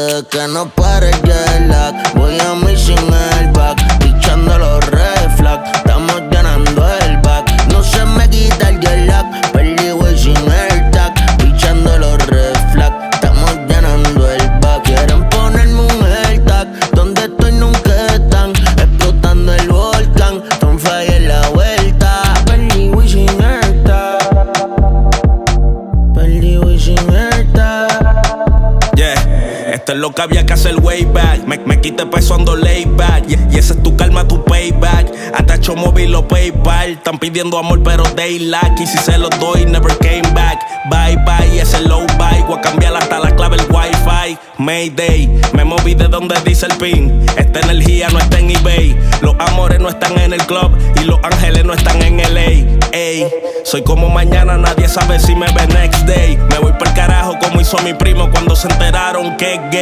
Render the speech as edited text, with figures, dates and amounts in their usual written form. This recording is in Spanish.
Que no pare el jet lag. Voy a mí sin el back, pichando los red flag. Estamos llenando el back. No se me quita el jet lag. Perdí voy sin el tag, pichando los red flag. Estamos llenando el back. Quieren ponerme un tag. Donde estoy nunca están. Explotando el volcán. Tom Fire en la vuelta. Perdí voy sin el tag. Perdí voy sin el tag. Esto es lo que había que hacer way back. Me quité peso ando laid back. Y ese es tu calma, tu payback. Hasta hecho móvil o PayPal. Están pidiendo amor pero they lack. Y si se los doy, never came back. Bye bye, ese low bye. Voy a cambiar hasta la clave el wifi. Mayday, me moví de donde dice el pin. Esta energía no está en eBay. Los amores no están en el club. Y los ángeles no están en LA. Ey, soy como mañana, nadie sabe si me ve next day. Me voy por carajo como hizo mi primo cuando se enteraron que es gay.